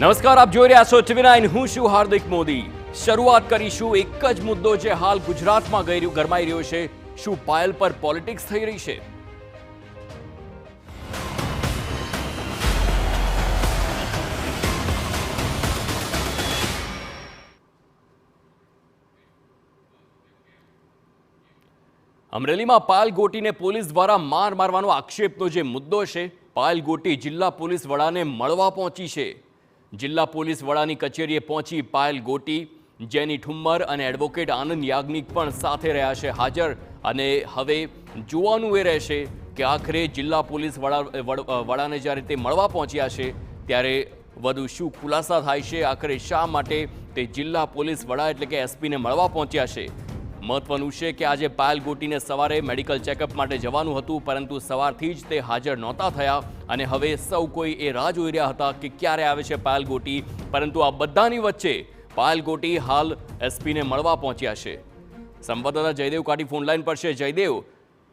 નમસ્કાર, આપ જોઈ રહ્યા છો TV9. હું છું હાર્દિક મોદી. શરૂઆત કરીશું એક જ મુદ્દો જે હાલ ગુજરાતમાં ગરમાઈ રહ્યો છે. શું પાયલ પર પોલિટિક્સ થઈ રહી છે? અમરેલીમાં પાયલ ગોટીને પોલીસ દ્વારા મારવાનો આક્ષેપનો જે મુદ્દો છે, પાયલ ગોટી જિલ્લા પોલીસ વડાને મળવા પહોંચી છે. જિલ્લા પોલીસ વડાની કચેરીએ પહોંચી પાયલ ગોટી, જેની ઠુમ્મર અને એડવોકેટ આનંદ યાજ્ઞિક પણ સાથે રહ્યા છે હાજર. અને હવે જોવાનું એ રહેશે કે આખરે જિલ્લા પોલીસ વડાને જ્યારે તે મળવા પહોંચ્યા છે ત્યારે વધુ શું ખુલાસા થાય છે. આખરે શા માટે તે જિલ્લા પોલીસ વડા એટલે કે એસપીને મળવા પહોંચ્યા છે. મહત્વનું છે કે આજે પાયલ ગોટીને સવારે મેડિકલ ચેકઅપ માટે જવાનું હતું, પરંતુ સવારથી જ તે હાજર નહોતા થયા અને હવે સૌ કોઈ એ રાહ જોઈ રહ્યા હતા કે ક્યારે આવે છે પાયલ ગોટી. પરંતુ આ બધાની વચ્ચે પાયલ ગોટી હાલ એસપીને મળવા પહોંચ્યા છે. સંવાદદાતા જયદેવ કાટી ફોનલાઈન પર છે. જયદેવ,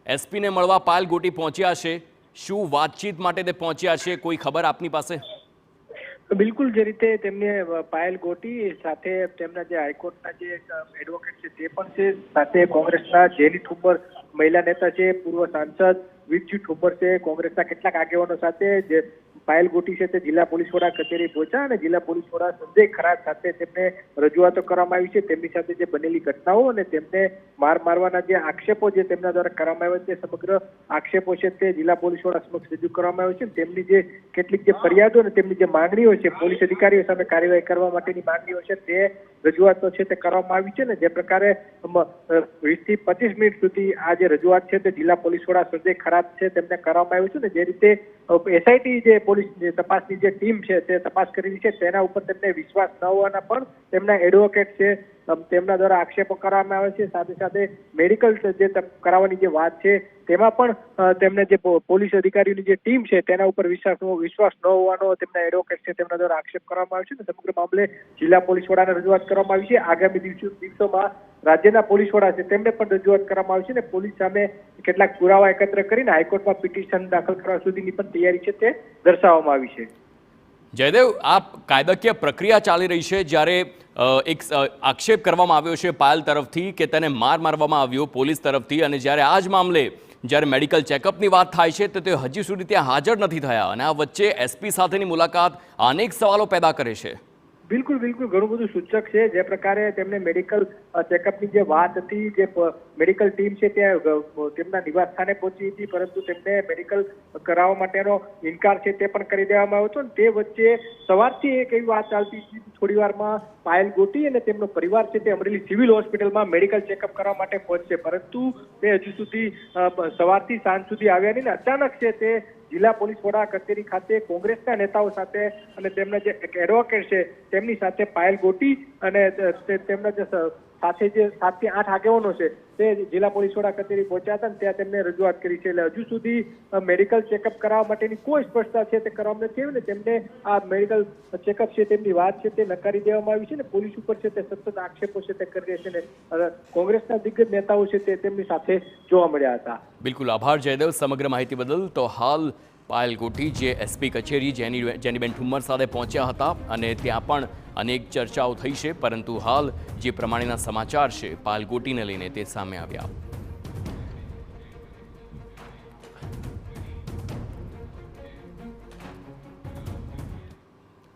એસપીને મળવા પાયલ ગોટી પહોંચ્યા છે, શું વાતચીત માટે તે પહોંચ્યા છે, કોઈ ખબર આપની પાસે? બિલકુલ, જે રીતે તેમને પાયલ ગોટી સાથે તેમના જે હાઈકોર્ટના જે એડવોકેટ છે તે પણ છે, સાથે કોંગ્રેસના જેની ઠુમ્મર મહિલા નેતા છે, પૂર્વ સાંસદ વિરજી ઠુમ્મર છે, કોંગ્રેસના કેટલાક આગેવાનો સાથે જે પાયલ ગોટી છે તે જિલ્લા પોલીસ વડા કચેરી પહોંચ્યા અને જિલ્લા પોલીસ વડા સંજય ખરાત સાથે તેમને રજૂઆતો કરવામાં આવી છે. તેમની સાથે જે બનેલી ઘટનાઓ અને તેમને મારવાના જે આક્ષેપો જે તેમના દ્વારા કરવામાં આવ્યા છે, સમગ્ર આક્ષેપો છે તે જિલ્લા પોલીસ વડા સમક્ષ રજૂ કરવામાં આવ્યો છે. તેમની જે કેટલીક જે ફરિયાદો અને તેમની જે માંગણીઓ છે, પોલીસ અધિકારીઓ સામે કાર્યવાહી કરવા માટેની માંગણીઓ છે તે રજૂઆતો છે તે કરવામાં આવી છે. ને જે પ્રકારે 20 થી 25 મિનિટ સુધી આ જે રજૂઆત છે તે જિલ્લા પોલીસ વડા સંજય ખરાત છે તેમને કરવામાં આવ્યું છે. ને જે રીતે એસઆઈટી જે પોલીસ તપાસની જે ટીમ છે તે તપાસ કરી રહી છે, તેના ઉપર તેમને વિશ્વાસ ન હોવાના પણ તેમના એડવોકેટ છે તેમના દ્વારા આક્ષેપો કરવામાં આવે છે. સાથે સાથે મેડિકલ જે કરાવવાની જે વાત છે તેમાં પણ તેમને જે પોલીસ અધિકારીઓની જે ટીમ છે તેના ઉપર વિશ્વાસ ન હોવાનો તેમના એડવોકેટ છે તેમના દ્વારા આક્ષેપ કરવામાં આવ્યો છે. સમગ્ર મામલે જિલ્લા પોલીસ વડાને રજૂઆત કરવામાં આવી છે. આગામી દિવસોમાં રાજ્યના પોલીસ વડા છે તેમને પણ રજૂઆત કરવામાં આવી છે અને પોલીસ સામે કેટલાક પુરાવા એકત્ર કરીને હાઈકોર્ટમાં પિટિશન દાખલ કરવા સુધીની પણ તૈયારી છે તે દર્શાવવામાં આવી છે. જયદેવ, આ કાયદાકીય પ્રક્રિયા ચાલી રહી છે, જ્યારે એક આક્ષેપ કરવામાં આવ્યો છે પાયલ તરફથી કે તેને મારવામાં આવ્યો પોલીસ તરફથી, અને જ્યારે આ જ મામલે જ્યારે મેડિકલ ચેકઅપની વાત થાય છે તો તે હજી સુધી ત્યાં હાજર નથી થયા અને આ વચ્ચે એસપી સાથેની મુલાકાત અનેક સવાલો પેદા કરે છે. બિલકુલ, ઘણું બધું સૂચક છે. જે પ્રકારે તેમને મેડિકલ ચેકઅપની જે વાત હતી, જે મેડિકલ ટીમ છે ત્યાં તેમના નિવાસ સ્થાને પહોંચી હતી, પરંતુ તેમને મેડિકલ કરાવવા માટેનો ઇનકાર છે તે પણ કરી દેવામાં આવ્યો હતો. તે વચ્ચે સવારથી એક એવી વાત ચાલતી હતી, થોડી વારમાં પાયલ ગોટી અને તેમનો પરિવાર છે તે અમરેલી સિવિલ હોસ્પિટલમાં મેડિકલ ચેકઅપ કરવા માટે પહોંચશે, પરંતુ તે હજુ સુધી સવારથી સાંજ સુધી આવ્યા નહીં. અચાનક છે તે જિલ્લા પોલીસ વડા કચેરી ખાતે કોંગ્રેસના નેતાઓ સાથે અને તેમના જે એડવોકેટ છે તેમની સાથે પાયલ ગોટી અને તેમના જે સાથે જે 7 થી 8 આગેવાનો છે તે જિલ્લા પોલીસ વડા કચેરી પહોંચ્યા હતા અને ત્યાં તેમને રજૂઆત કરી છે. એટલે હજુ સુધી મેડિકલ ચેકઅપ કરાવવા માટેની કોઈ સ્પષ્ટતા છે તે કરવામાં નથી આવી ને તેમને આ મેડિકલ ચેકઅપ છે તેમની વાત છે તે નકારી દેવામાં આવી છે ને પોલીસ ઉપર છે તે સતત આક્ષેપો છે તે કરી રહ્યા છે ને કોંગ્રેસના દિગ્ગજ નેતાઓ છે તે તેમની સાથે જોવા મળ્યા હતા. બિલકુલ, આભાર જયદેવ સમગ્ર માહિતી બદલ. તો હાલ પાયલ ગોટી જે એસપી કચેરી જેનીબેન ઠુમ્મર સાથે પહોંચ્યા હતા અને ત્યાં પણ અનેક ચર્ચાઓ થઈ છે, પરંતુ હાલ જે પ્રમાણેના સમાચાર છે પાયલ ગોટીને લઈને તે સામે આવ્યા.